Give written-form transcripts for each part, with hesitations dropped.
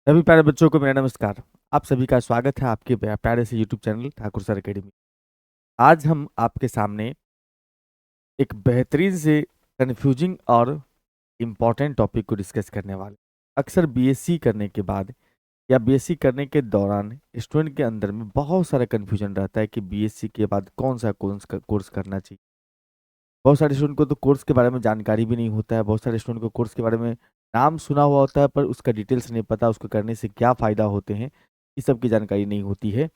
सभी प्यारे बच्चों को मेरा नमस्कार। आप सभी का स्वागत है आपके प्यारे से YouTube channel Thakur sir academy. आज हम आपके सामने एक बेहतरीन से कन्फ्यूजिंग और इम्पॉर्टेंट टॉपिक को डिस्कस करने वाले। अक्सर बीएससी करने के बाद या बीएससी करने के दौरान स्टूडेंट के अंदर में बहुत सारा कन्फ्यूजन रहता है कि बीएससी के बाद कौन सा कोर्स करना चाहिए। बहुत सारे स्टूडेंट को तो कोर्स के बारे में जानकारी भी नहीं होता है। बहुत सारे स्टूडेंट को कोर्स के बारे में नाम सुना हुआ होता है पर उसका डिटेल्स नहीं पता, उसको करने से क्या फ़ायदा होते हैं, इस सब की जानकारी नहीं होती है।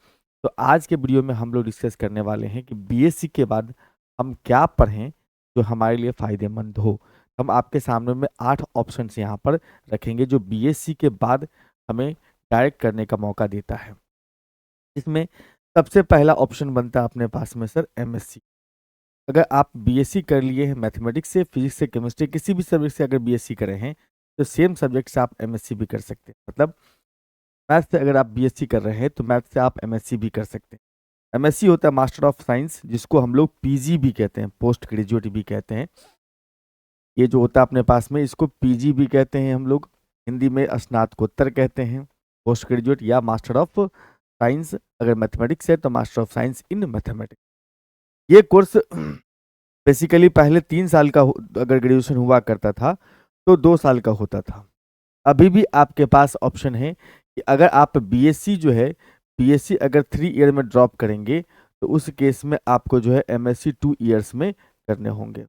तो आज के वीडियो में हम लोग डिस्कस करने वाले हैं कि बीएससी के बाद हम क्या पढ़ें जो हमारे लिए फ़ायदेमंद हो। हम आपके सामने में 8 ऑप्शंस यहाँ पर रखेंगे जो बीएससी के बाद हमें डायरेक्ट करने का मौका देता है। इसमें सबसे पहला ऑप्शन बनता है अपने पास में सर एमएससी। अगर आप बीएससी कर लिए हैं मैथमेटिक्स से, फिजिक्स से, केमिस्ट्री किसी भी सब्जेक्ट से अगर बीएससी करे हैं तो सेम सब्जेक्ट से आप एमएससी भी कर सकते हैं। मतलब मैथ से अगर आप बीएससी कर रहे हैं तो मैथ से आप एमएससी भी कर सकते हैं। एमएससी होता है मास्टर ऑफ साइंस, जिसको हम लोग पीजी भी कहते हैं, पोस्ट ग्रेजुएट भी कहते हैं। ये जो होता है अपने पास में इसको पीजी भी कहते हैं हम लोग, हिंदी में स्नातकोत्तर कहते हैं। पोस्ट ग्रेजुएट या मास्टर ऑफ साइंस अगर मैथमेटिक्स है तो master of science in mathematics. ये कोर्स बेसिकली पहले 3 साल का अगर ग्रेजुएशन हुआ करता था तो 2 साल का होता था। अभी भी आपके पास ऑप्शन है कि अगर आप बीएससी जो है, बीएससी अगर 3 ईयर में ड्रॉप करेंगे तो उस केस में आपको जो है एमएससी 2 ईयर्स में करने होंगे।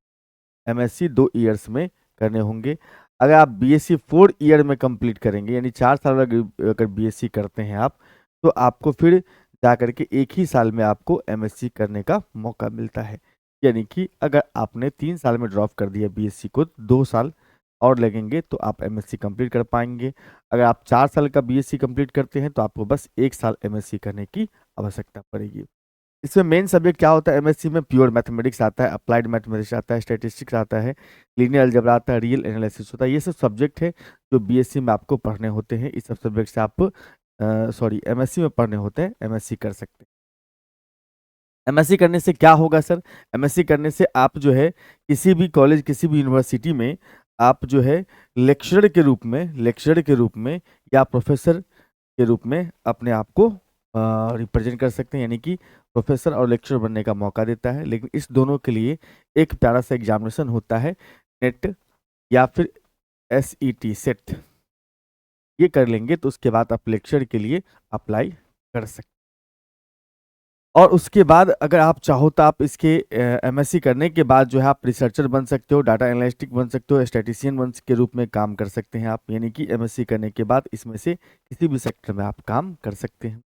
एमएससी 2 ईयर्स में करने होंगे। अगर आप बीएससी 4 ईयर में कंप्लीट करेंगे, यानी 4 साल अगर बीएससी करते हैं आप, तो आपको फिर जा करके 1 ही साल में आपको एमएससी करने का मौका मिलता है। यानी कि अगर आपने 3 साल में ड्रॉप कर दिया बीएससी को, 2 साल और लगेंगे तो आप एमएससी कंप्लीट कर पाएंगे। अगर आप 4 साल का बीएससी कंप्लीट करते हैं तो आपको बस 1 साल एमएससी करने की आवश्यकता पड़ेगी। इसमें मेन सब्जेक्ट क्या होता है एमएससी में? प्योर मैथमेटिक्स आता है, अप्लाइड मैथमेटिक्स आता है, स्टैटिस्टिक्स आता है, लीनियर अलजेब्रा आता है, रियल एनालिसिस होता है। ये सब सब्जेक्ट है जो बीएससी में आपको पढ़ने होते हैं। इस सब सब्जेक्ट से आप एमएससी में पढ़ने होते हैं, एमएससी कर सकते हैं। एमएससी करने से क्या होगा सर? एमएससी करने से आप जो है किसी भी कॉलेज, किसी भी यूनिवर्सिटी में आप जो है लेक्चरर के रूप में या प्रोफेसर के रूप में अपने आप को रिप्रेजेंट कर सकते हैं, यानी कि प्रोफेसर और लेक्चरर बनने का मौका देता है। लेकिन इस दोनों के लिए एक प्यारा सा एग्जामिनेशन होता है, नेट या फिर एसईटी सेट। ये कर लेंगे तो उसके बाद आप लेक्चर के लिए अप्लाई कर सकते हैं। और उसके बाद अगर आप चाहो तो आप इसके एमएससी करने के बाद जो है आप रिसर्चर बन सकते हो, डाटा एनालिस्टिक बन सकते हो, स्टैटिस्टिशियन बन के रूप में काम कर सकते हैं आप। यानी कि एमएससी करने के बाद इसमें से किसी भी सेक्टर में आप काम कर सकते हैं।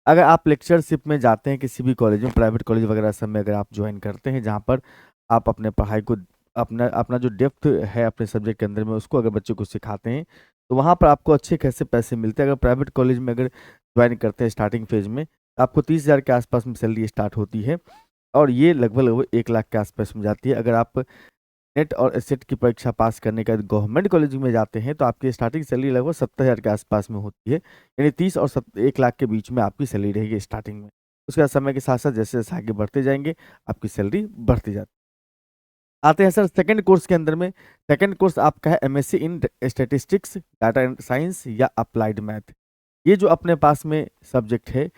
अगर आप लेक्चरशिप में जाते हैं किसी भी कॉलेज में, प्राइवेट कॉलेज वगैरह सब में अगर आप ज्वाइन करते हैं, जहाँ पर आप अपने पढ़ाई को, अपना अपना जो डेप्थ है अपने सब्जेक्ट के अंदर में, उसको अगर बच्चों को सिखाते हैं तो वहाँ पर आपको अच्छे खासे पैसे मिलते हैं। अगर प्राइवेट कॉलेज में अगर ज्वाइन करते हैं स्टार्टिंग फेज में, आपको 30,000 के आसपास में सैलरी स्टार्ट होती है और ये लगभग लगभग 1 लाख के आसपास में जाती है। अगर आप नेट और एसेट की परीक्षा पास करने के बाद गवर्नमेंट कॉलेज में जाते हैं तो आपकी स्टार्टिंग सैलरी लगभग 70,000 के आसपास में होती है। यानी 30 और 1 लाख के बीच में आपकी सैलरी रहेगी स्टार्टिंग में। उसके बाद समय के साथ साथ जैसे जैसे आगे बढ़ते जाएंगे आपकी सैलरी बढ़ती जाती है। आते हैं सर सेकंड कोर्स के अंदर में। सेकंड कोर्स आपका है MSc in statistics, data science या अप्लाइड मैथ। ये जो अपने पास में सब्जेक्ट है,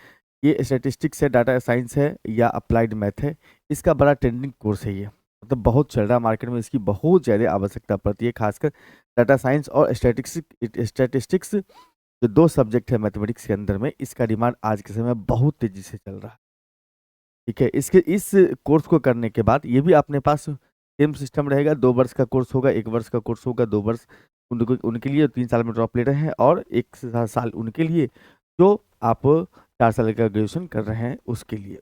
ये स्टैटिस्टिक्स है, डाटा साइंस है या अप्लाइड मैथ है। इसका बड़ा ट्रेंडिंग कोर्स है ये, मतलब बहुत चल रहा है मार्केट में, इसकी बहुत ज़्यादा आवश्यकता पड़ती है। खासकर डाटा साइंस और स्टैटिस्टिक्स जो 2 सब्जेक्ट है मैथमेटिक्स के अंदर में, इसका डिमांड आज के समय में बहुत तेज़ी से चल रहा है। ठीक है, इस कोर्स को करने के बाद ये भी अपने पास सेम सिस्टम रहेगा। 2 वर्ष का कोर्स होगा, 1 वर्ष का कोर्स होगा। 2 वर्ष उनके लिए 3 साल में ड्रॉप ले रहे हैं और 1 साल उनके लिए जो आप 4 साल का ग्रेजुएशन कर रहे हैं उसके लिए।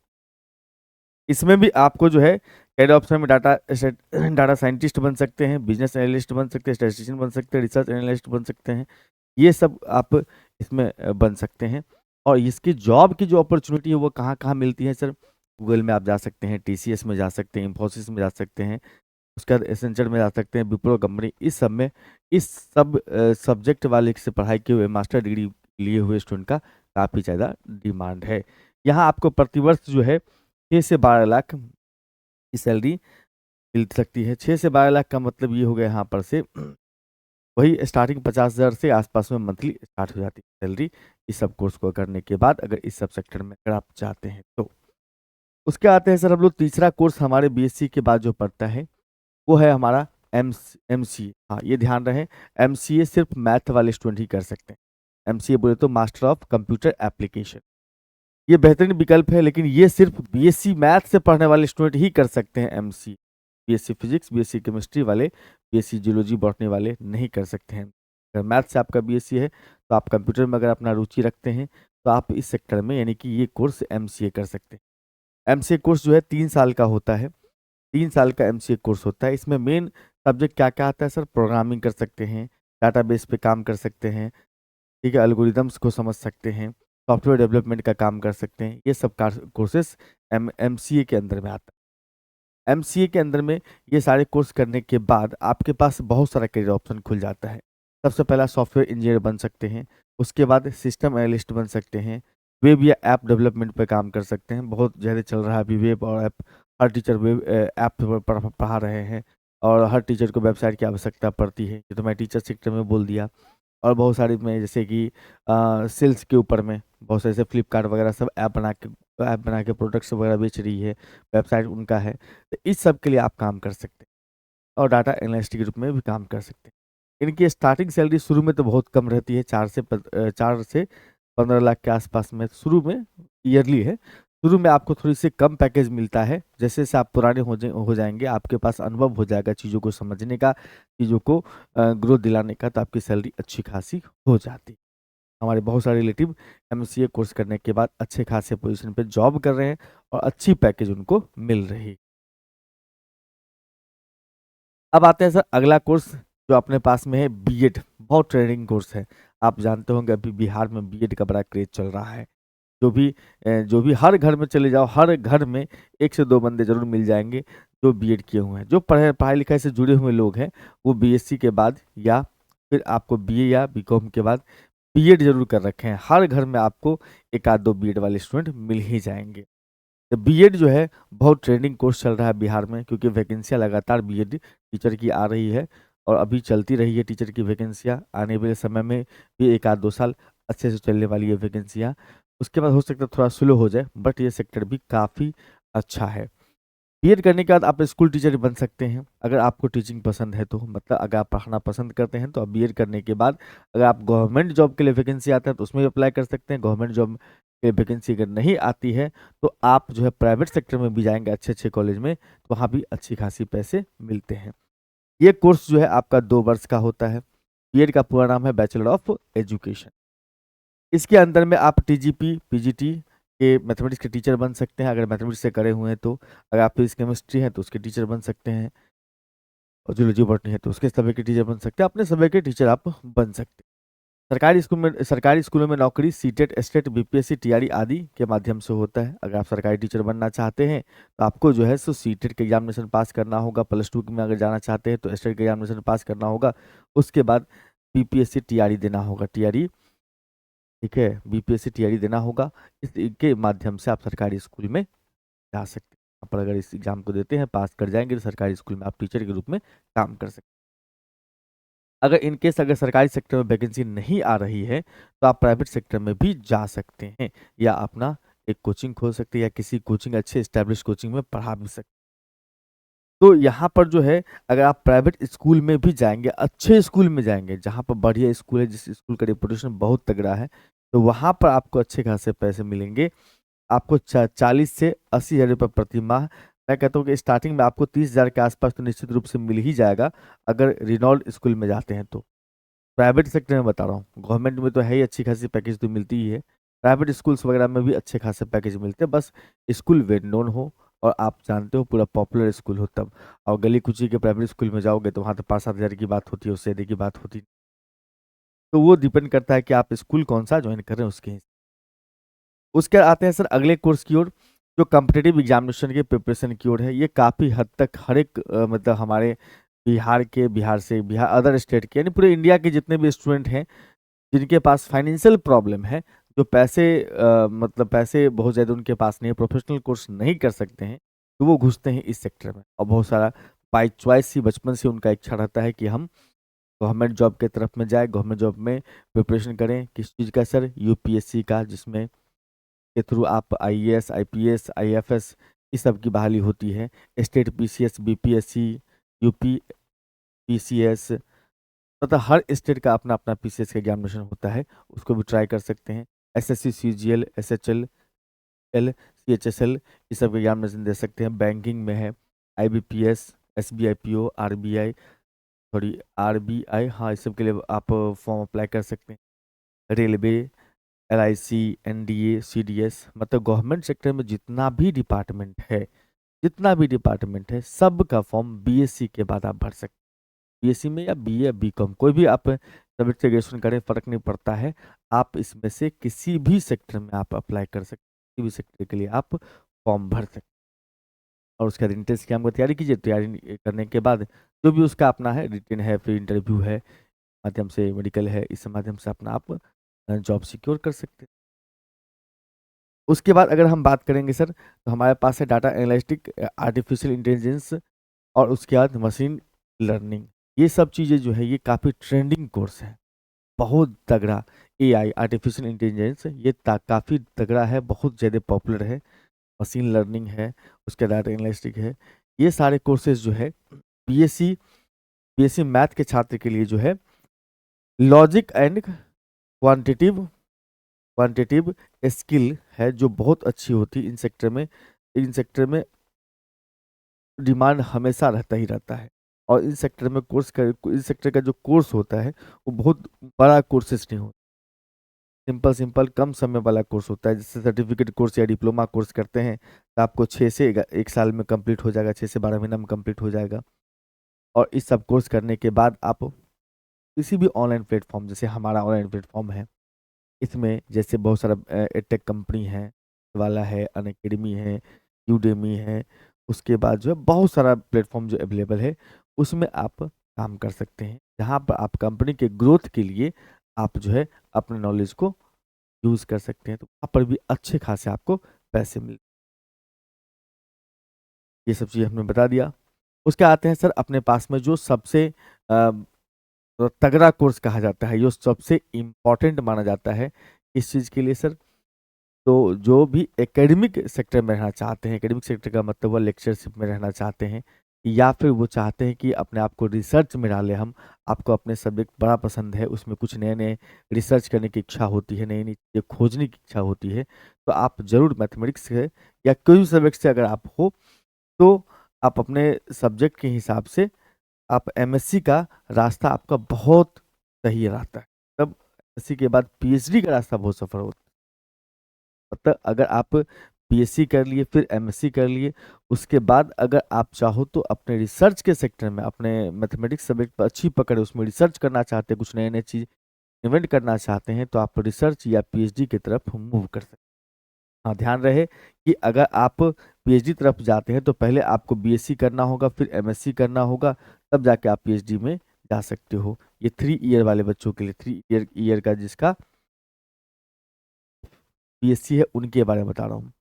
इसमें भी आपको जो है कैरियर ऑप्शन में डाटा साइंटिस्ट बन सकते हैं, बिजनेस एनालिस्ट बन सकते हैं, स्टैटिस्टिशियन बन सकते हैं, रिसर्च एनालिस्ट बन सकते हैं। ये सब आप इसमें बन सकते हैं। और इसकी जॉब की जो अपॉर्चुनिटी है वो कहाँ कहाँ मिलती है सर? गूगल में आप जा सकते हैं, टीसीएस में जा सकते हैं, इंफोसिस में जा सकते हैं, उसके बाद एसेंचर में जा सकते हैं, विप्रो कंपनी। इस सब में इस सब सब्जेक्ट वाले से पढ़ाई किए हुए मास्टर डिग्री लिए हुए स्टूडेंट का काफ़ी ज़्यादा डिमांड है। यहाँ आपको प्रतिवर्ष जो है 6 से 12 लाख की सैलरी मिल सकती है। 6 से 12 लाख का मतलब ये हो गया यहाँ पर से वही स्टार्टिंग 50,000 से आसपास में मंथली स्टार्ट हो जाती है सैलरी इस सब कोर्स को करने के बाद, अगर इस सब सेक्टर में अगर आप चाहते हैं तो। उसके आते हैं सर हम लोग तीसरा कोर्स हमारे बीएससी के बाद जो पड़ता है वो है हमारा एमसीए। हाँ, ये ध्यान रहे, एमसीए सिर्फ मैथ वाले स्टूडेंट ही कर सकते हैं। एमसीए बोले तो मास्टर ऑफ कंप्यूटर एप्लीकेशन। ये बेहतरीन विकल्प है, लेकिन ये सिर्फ बीएससी मैथ से पढ़ने वाले स्टूडेंट ही कर सकते हैं MCA. BSc physics, BSc chemistry वाले, बीएससी जियोलॉजी बॉटनी वाले नहीं कर सकते हैं। अगर मैथ से आपका बीएससी है तो आप कंप्यूटर में अगर अपना रुचि रखते हैं तो आप इस सेक्टर में यानी कि ये कोर्स एमसीए कर सकते हैं। एमसीए कोर्स जो है 3 साल का होता है। 3 साल का एमसीए कोर्स होता है। इसमें मेन सब्जेक्ट क्या क्या आता है सर? प्रोग्रामिंग कर सकते हैं, डाटाबेस पे काम कर सकते हैं, ठीक है, एल्गोरिदम्स को समझ सकते हैं, सॉफ्टवेयर डेवलपमेंट का काम कर सकते हैं। ये सब कोर्सेस एमसीए के अंदर में आता है। एमसीए के अंदर में ये सारे कोर्स करने के बाद आपके पास बहुत सारा करियर ऑप्शन खुल जाता है। सबसे पहला सॉफ्टवेयर इंजीनियर बन सकते हैं, उसके बाद सिस्टम एनालिस्ट बन सकते हैं, वेब या ऐप डेवलपमेंट पे काम कर सकते हैं। बहुत ज़्यादा चल रहा है अभी वेब और ऐप। हर टीचर वेब ऐप पे पढ़ा रहे हैं और हर टीचर को वेबसाइट की आवश्यकता पड़ती है। ये तो मैं टीचर सेक्टर में बोल दिया। और बहुत सारी में जैसे कि सेल्स के ऊपर में बहुत सारे, जैसे फ्लिपकार्ट वगैरह सब ऐप बना के प्रोडक्ट्स वगैरह बेच रही है, वेबसाइट उनका है। तो इस सब के लिए आप काम कर सकते हैं और डाटा एनालिस्ट के रूप में भी काम कर सकते हैं। इनकी स्टार्टिंग सैलरी शुरू में तो बहुत कम रहती है, 4 से 15 लाख के आसपास में शुरू में, ईयरली है। शुरू में आपको थोड़ी सी कम पैकेज मिलता है। जैसे जैसे आप पुराने हो जाएंगे, आपके पास अनुभव हो जाएगा चीज़ों को समझने का, चीज़ों को ग्रोथ दिलाने का, तो आपकी सैलरी अच्छी खासी हो जाती है। हमारे बहुत सारे रिलेटिव एमसीए कोर्स करने के बाद अच्छे खासे पोजीशन पे जॉब कर रहे हैं और अच्छी पैकेज उनको मिल रही है। अब आते हैं सर अगला कोर्स जो अपने पास में है, बीएड। बहुत ट्रेंडिंग कोर्स है। आप जानते होंगे अभी बिहार में बीएड का बड़ा क्रेज चल रहा है। जो भी हर घर में चले जाओ, हर घर में 1 से 2 बंदे जरूर मिल जाएंगे जो बीएड किए हुए हैं। जो पढ़ाई लिखाई से जुड़े हुए लोग हैं वो बीएससी के बाद या फिर आपको बीए या बीकॉम के बाद बीएड जरूर कर रखे हैं। हर घर में आपको एक आध दो बीएड वाले स्टूडेंट मिल ही जाएंगे। तो बीएड जो है बहुत ट्रेंडिंग कोर्स चल रहा है बिहार में, क्योंकि वैकेंसियाँ लगातार बीएड टीचर की आ रही है और अभी चलती रही है टीचर की वैकेंसियाँ। आने वाले समय में भी एक आध 2 साल अच्छे से चलने वाली है वैकेंसियाँ। उसके बाद हो सकता है थोड़ा स्लो हो जाए, बट ये सेक्टर भी काफ़ी अच्छा है। बीएड करने के बाद आप स्कूल टीचर बन सकते हैं अगर आपको टीचिंग पसंद है तो। मतलब अगर आप पढ़ाना पसंद करते हैं तो आप बीएड करने के बाद अगर आप गवर्नमेंट जॉब के लिए वैकेंसी आता है तो उसमें भी अप्लाई कर सकते हैं। गवर्नमेंट जॉब के वैकेंसी अगर नहीं आती है तो आप जो है प्राइवेट सेक्टर में भी जाएंगे अच्छे अच्छे कॉलेज में, तो वहाँ भी अच्छी खासी पैसे मिलते हैं। ये कोर्स जो है आपका 2 वर्ष का होता है। बीएड का पूरा नाम है बैचलर ऑफ एजुकेशन। इसके अंदर में आप टीजीपी पीजीटी के मैथमेटिक्स के टीचर बन सकते हैं अगर मैथमेटिक्स से करे हुए हैं तो। अगर आप फिजिक्स केमिस्ट्री हैं तो उसके टीचर बन सकते हैं, और जियोलॉजी बॉटनी है तो उसके सब्जेक्ट के टीचर बन सकते हैं। अपने सब्जेक्ट के टीचर आप बन सकते हैं। सरकारी स्कूलों में नौकरी सीटेट, एस्टेट, बीपीएससी, टीआरई आदि के माध्यम से होता है। अगर आप सरकारी टीचर बनना चाहते हैं तो आपको जो है सो सीटेट के एग्जामिनेशन पास करना होगा। +2 में अगर जाना चाहते हैं तो एस्टेट के एग्जामिनेशन पास करना होगा। उसके बाद बीपीएससी टीआरई देना होगा। टीआरई, ठीक है, बीपीएससी टीआरई देना होगा। इसके माध्यम से आप सरकारी स्कूल में जा सकते हैं। पर अगर इस एग्जाम को देते हैं, पास कर जाएंगे, तो सरकारी स्कूल में आप टीचर के रूप में काम कर सकते हैं। अगर सरकारी सेक्टर में वैकेंसी नहीं आ रही है तो आप प्राइवेट सेक्टर में भी जा सकते हैं, या अपना एक कोचिंग खोल सकते हैं, या किसी कोचिंग, अच्छे एस्टेब्लिश कोचिंग में पढ़ा भी सकते हैं। तो यहाँ पर जो है अगर आप प्राइवेट स्कूल में भी जाएंगे, अच्छे स्कूल में जाएंगे जहाँ पर बढ़िया स्कूल है, जिस स्कूल का रेपुटेशन बहुत तगड़ा है, तो वहाँ पर आपको अच्छे खासे पैसे मिलेंगे। आपको 40 से 80 हज़ार रुपये प्रति माह। मैं कहता हूँ कि स्टार्टिंग में आपको 30 हज़ार के आसपास तो निश्चित रूप से मिल ही जाएगा अगर रिनॉल्ड स्कूल में जाते हैं तो। प्राइवेट सेक्टर में बता रहा हूँ, गवर्नमेंट में तो है ही, अच्छी खासी पैकेज तो मिलती ही है। प्राइवेट स्कूल्स वगैरह में भी अच्छे खासे पैकेज मिलते हैं, बस स्कूल वेल नोन हो और आप जानते हो पूरा पॉपुलर स्कूल हो तब। और गली कुची के प्राइवेट स्कूल में जाओगे तो वहाँ तो 5-7 हज़ार की बात होती है, उससे अधिक की बात होती है। तो वो डिपेंड करता है कि आप स्कूल कौन सा ज्वाइन कर रहे हैं उसके। उसके आते हैं सर अगले कोर्स की ओर, जो कॉम्पिटिटिव एग्जामिनेशन के प्रिपरेशन की ओर है। ये काफ़ी हद तक हर एक मतलब हमारे बिहार अदर स्टेट के, यानी पूरे इंडिया के जितने भी स्टूडेंट हैं जिनके पास फाइनेंशियल प्रॉब्लम है, जो मतलब पैसे बहुत ज़्यादा उनके पास नहीं है, प्रोफेशनल कोर्स नहीं कर सकते हैं, तो वो घुसते हैं इस सेक्टर में। और बहुत सारा बाई चॉइस ही बचपन से उनका इच्छा रहता है कि हम गवर्नमेंट जॉब के तरफ में जाए, गवर्नमेंट जॉब में प्रिपरेशन करें। किस चीज़ का सर? यूपीएससी का, जिसमें के थ्रू आप आईएएस, आईपीएस, आईएफएस इस सब की बहाली होती है। State PCS, BPSC, UP PCS, तथा हर स्टेट का अपना अपना पीसीएस का एग्जामिनेशन होता है, उसको भी ट्राई कर सकते हैं। एसएससी, सीजीएल, एसएचएल, सीएचएसएल ये सब एग्जामिनेशन दे सकते हैं। बैंकिंग में है आईबीपीएस, एसबीआईपीओ, आरबीआई, सॉरी आरबीआई, हाँ इस सब के लिए आप फॉर्म अप्लाई कर सकते हैं। रेलवे, एलआईसी, एनडीए, सीडीएस, मतलब गवर्नमेंट सेक्टर में जितना भी डिपार्टमेंट है सब का फॉर्म बीएससी के बाद आप भर सकते हैं। बीएससी में या बीए या बीकॉम, कोई भी आप सब्जेक्ट से ग्रेजुएशन करें, फर्क नहीं पड़ता है। आप इसमें से किसी भी सेक्टर में आप अप्लाई कर सकते हैं, किसी भी सेक्टर के लिए आप फॉर्म भर सकते हैं। और उसका रिटन टेस्ट की हमको तैयारी कीजिए। तैयारी करने के बाद जो भी उसका अपना है, रिटन है, फिर इंटरव्यू है, माध्यम से मेडिकल है, इस माध्यम से अपना आप जॉब सिक्योर कर सकते हैं। उसके बाद अगर हम बात करेंगे सर, तो हमारे पास है डाटा एनालिटिक, आर्टिफिशियल इंटेलिजेंस, और उसके बाद मशीन लर्निंग। ये सब चीज़ें जो है ये काफ़ी ट्रेंडिंग कोर्स है, बहुत तगड़ा। एआई, आर्टिफिशियल इंटेलिजेंस, ये काफ़ी तगड़ा है, बहुत ज़्यादा पॉपुलर है। मशीन लर्निंग है, उसके डाटा एनालिटिक है। ये सारे कोर्सेज जो है बीएससी बीएससी मैथ के छात्र के लिए जो है logic and quantitative quantitative skill है, जो बहुत अच्छी होती है इन सेक्टर में डिमांड हमेशा रहता ही रहता है। और इन सेक्टर का जो कोर्स होता है वो बहुत बड़ा कोर्सेज नहीं होता, सिंपल सिंपल कम समय वाला कोर्स होता है। जैसे सर्टिफिकेट कोर्स या डिप्लोमा कोर्स करते हैं तो आपको 6 से 1 साल में कंप्लीट हो जाएगा, 6 से 12 महीना में कंप्लीट हो जाएगा। और इस सब कोर्स करने के बाद आप किसी भी ऑनलाइन प्लेटफॉर्म, जैसे हमारा ऑनलाइन प्लेटफॉर्म है, इसमें जैसे बहुत सारा एडटेक कंपनी है, वाला है, अनअकैडमी है, यूडेमी है, उसके बाद जो है बहुत सारा प्लेटफॉर्म जो अवेलेबल है, उसमें आप काम कर सकते हैं, जहाँ पर आप कंपनी के ग्रोथ के लिए आप जो है अपने नॉलेज को यूज़ कर सकते हैं। तो वहाँ पर भी अच्छे खासे आपको पैसे मिल, ये सब चीज़ हमने बता दिया। उसके आते हैं सर अपने पास में जो सबसे तगड़ा कोर्स कहा जाता है, जो सबसे इम्पोर्टेंट माना जाता है इस चीज़ के लिए सर। तो जो भी एकेडमिक सेक्टर में रहना चाहते हैं, एकेडमिक सेक्टर का मतलब वो लेक्चरशिप में रहना चाहते हैं, या फिर वो चाहते हैं कि अपने आप को रिसर्च में डालें हम, आपको अपने सब्जेक्ट बड़ा पसंद है, उसमें कुछ नए नए रिसर्च करने की इच्छा होती है, नई नई चीज़ें खोजने की इच्छा होती है, तो आप ज़रूर मैथमेटिक्स से या कोई भी सब्जेक्ट से अगर आप हो, तो आप अपने सब्जेक्ट के हिसाब से आप एमएससी का रास्ता आपका बहुत सही रहता है। तब एमएससी के बाद पीएचडी का रास्ता बहुत सफल होता है। मतलब अगर आप बीएससी कर लिए, फिर एमएससी कर लिए, उसके बाद अगर आप चाहो तो अपने रिसर्च के सेक्टर में, अपने मैथमेटिक्स सब्जेक्ट पर अच्छी पकड़ है, उसमें रिसर्च करना चाहते हैं, कुछ नए नए चीज़ इन्वेंट करना चाहते हैं, तो आप रिसर्च या पीएचडी की तरफ मूव कर सकते हैं। हाँ, ध्यान रहे कि अगर आप पीएचडी तरफ जाते हैं तो पहले आपको बीएससी करना होगा, फिर एमएससी करना होगा, तब जाके आप पीएचडी में जा सकते हो। ये 3 ईयर वाले बच्चों के लिए, 3 ईयर का जिसका बीएससी है, उनके बारे में बता रहा हूँ।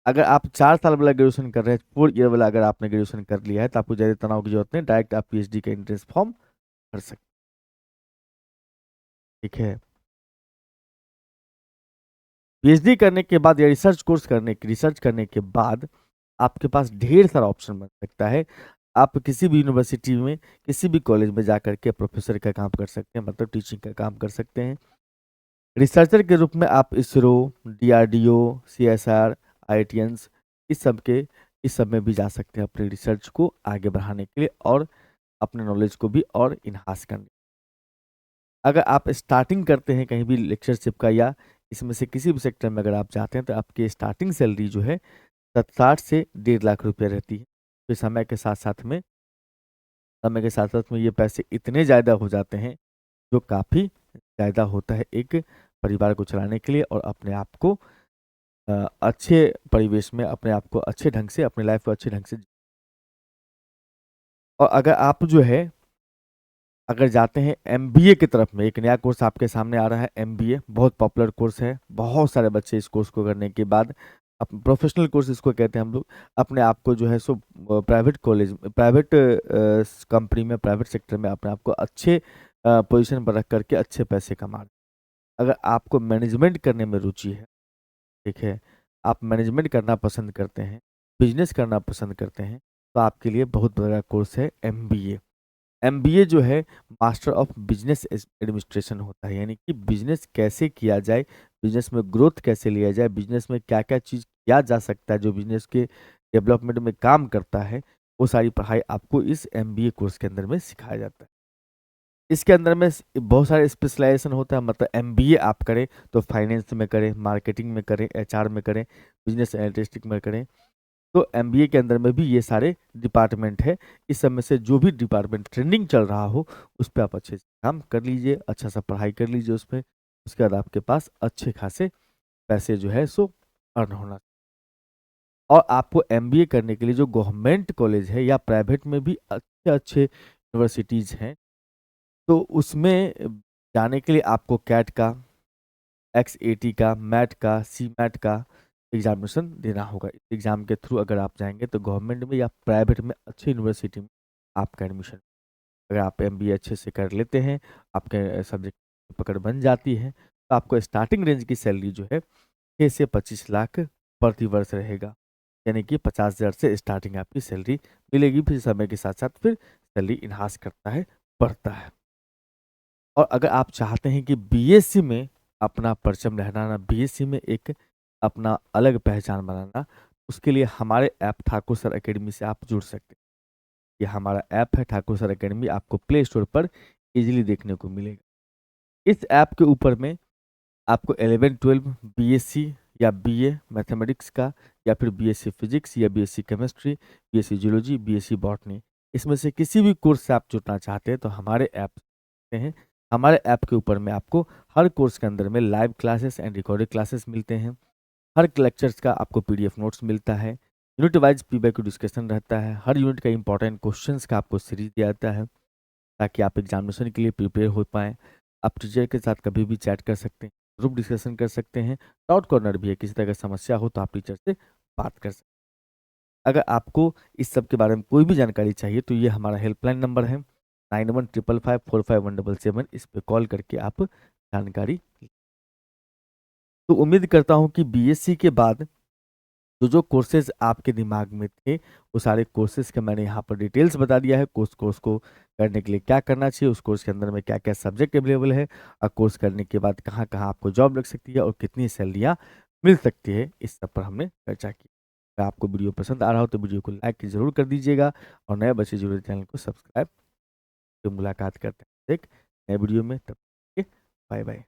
अगर आप 4 साल वाला ग्रेजुएशन कर रहे हैं, 4 ईयर वाला अगर आपने ग्रेजुएशन कर लिया है, तो आपको ज़्यादा तनाव की जरूरत नहीं, डायरेक्ट आप पीएचडी का एंट्रेंस फॉर्म भर सकते हैं। ठीक है। पीएचडी करने के बाद या रिसर्च करने के बाद आपके पास ढेर सारा ऑप्शन बन सकता है। आप किसी भी यूनिवर्सिटी में, किसी भी कॉलेज में जा करके प्रोफेसर का काम कर सकते हैं, मतलब टीचिंग का काम कर सकते हैं। रिसर्चर के रूप में आप इसरो, डीआरडीओ, सीएसआर, आईआईटियंस इस सब में भी जा सकते हैं अपनी रिसर्च को आगे बढ़ाने के लिए और अपने नॉलेज को भी और इन्हांस करने। अगर आप स्टार्टिंग करते हैं कहीं भी लेक्चरशिप का या इसमें से किसी भी सेक्टर में अगर आप जाते हैं, तो आपकी स्टार्टिंग सैलरी जो है 60 से 1.5 लाख रुपये रहती है। तो समय के साथ साथ में ये पैसे इतने ज़्यादा हो जाते हैं, जो काफ़ी ज़्यादा होता है एक परिवार को चलाने के लिए, और अपने आप को अच्छे परिवेश में, अपने आप को अच्छे ढंग से, अपनी लाइफ को अच्छे ढंग से। और अगर आप जो है अगर जाते हैं एमबीए की तरफ में, एक नया कोर्स आपके सामने आ रहा है, एमबीए बहुत पॉपुलर कोर्स है, बहुत सारे बच्चे इस कोर्स को करने के बाद प्रोफेशनल कोर्स इसको कहते हैं हम लोग, अपने आप को जो है सो प्राइवेट कंपनी में, प्राइवेट सेक्टर में अपने आप को अच्छे पोजीशन पर रख करके अच्छे पैसे कमा रहे हैं। अगर आपको मैनेजमेंट करने में रुचि है, ठीक है, आप मैनेजमेंट करना पसंद करते हैं, बिजनेस करना पसंद करते हैं, तो आपके लिए बहुत बड़ा कोर्स है एमबीए। एमबीए जो है मास्टर ऑफ बिजनेस एडमिनिस्ट्रेशन होता है, यानी कि बिजनेस कैसे किया जाए, बिजनेस में ग्रोथ कैसे लिया जाए, बिजनेस में क्या क्या चीज़ किया जा सकता है जो बिजनेस के डेवलपमेंट में काम करता है, वो सारी पढ़ाई आपको इस एमबीए कोर्स के अंदर में सिखाया जाता है। इसके अंदर में बहुत सारे स्पेशलाइजेशन होता है, मतलब एमबीए आप करें तो फाइनेंस में करें, मार्केटिंग में करें, एचआर में करें, बिजनेस एनालिटिक्स में करें, तो एमबीए के अंदर में भी ये सारे डिपार्टमेंट है। इस समय से जो भी डिपार्टमेंट ट्रेंडिंग चल रहा हो उस पर आप अच्छे से काम कर लीजिए, अच्छा सा पढ़ाई कर लीजिए उस पर, उसके बाद आपके पास अच्छे खासे पैसे जो है सो अर्न होना। और आपको एमबीए करने के लिए जो गवर्नमेंट कॉलेज है या प्राइवेट में भी अच्छे अच्छे यूनिवर्सिटीज़ हैं, तो उसमें जाने के लिए आपको कैट का, एक्सएटी का, मैट का, सी मैट का एग्जामिनेशन देना होगा। इस एग्जाम के थ्रू अगर आप जाएंगे तो गवर्नमेंट में या प्राइवेट में अच्छी यूनिवर्सिटी में आपका एडमिशन, अगर आप एमबीए अच्छे से कर लेते हैं, आपके सब्जेक्ट पकड़ बन जाती है, तो आपको स्टार्टिंग रेंज की सैलरी जो है 6 से 25 लाख प्रति वर्ष रहेगा, यानी कि 50,000 से स्टार्टिंग आपकी सैलरी मिलेगी। फिर समय के साथ साथ फिर सैलरी इन्हांस करता है, बढ़ता है। और अगर आप चाहते हैं कि बीएससी में अपना परचम लहराना, बीएससी में एक अपना अलग पहचान बनाना, उसके लिए हमारे ऐप ठाकुर सर एकेडमी से आप जुड़ सकते हैं। ये हमारा ऐप है ठाकुर सर एकेडमी, आपको प्ले स्टोर पर इजीली देखने को मिलेगा। इस ऐप के ऊपर में आपको 11-12 बीएससी या बीए मैथमेटिक्स का, या फिर बीएससी फिजिक्स या BSc chemistry, BSc geology, BSc botany, इसमें से किसी भी कोर्स से आप जुड़ना चाहते हैं तो हमारे ऐप हैं। हमारे ऐप के ऊपर में आपको हर कोर्स के अंदर में live classes and recorded classes मिलते हैं। हर लेक्चर्स का आपको पीडीएफ नोट्स मिलता है। यूनिट वाइज पीवाईक्यू डिस्कशन रहता है। हर यूनिट का इंपॉर्टेंट क्वेश्चंस का आपको सीरीज दिया जाता है ताकि आप एग्जामिनेशन के लिए प्रिपेयर हो पाएँ। आप टीचर के साथ कभी भी चैट कर सकते हैं, ग्रुप डिस्कशन कर सकते हैं, डाउट कॉर्नर भी है, किसी तरह की समस्या हो तो आप टीचर से बात कर सकते हैं। अगर आपको इस सब के बारे में कोई भी जानकारी चाहिए तो ये हमारा हेल्पलाइन नंबर है 9155545177। इस पे कॉल करके आप जानकारी। तो उम्मीद करता हूँ कि बीएससी के बाद जो जो कोर्सेज आपके दिमाग में थे वो सारे कोर्सेज का मैंने यहाँ पर डिटेल्स बता दिया है। कोर्स को करने के लिए क्या करना चाहिए, उस कोर्स के अंदर में क्या क्या सब्जेक्ट अवेलेबल है, और कोर्स करने के बाद कहाँ कहाँ आपको जॉब लग सकती है और कितनी सैलरियाँ मिल सकती है, इस सब पर हमने चर्चा की। अगर आपको वीडियो पसंद आ रहा हो तो वीडियो को लाइक ज़रूर कर दीजिएगा, और नए बच्चे जरूर चैनल को सब्सक्राइब। तो मुलाकात करते हैं एक नए वीडियो में, तब तक बाय बाय।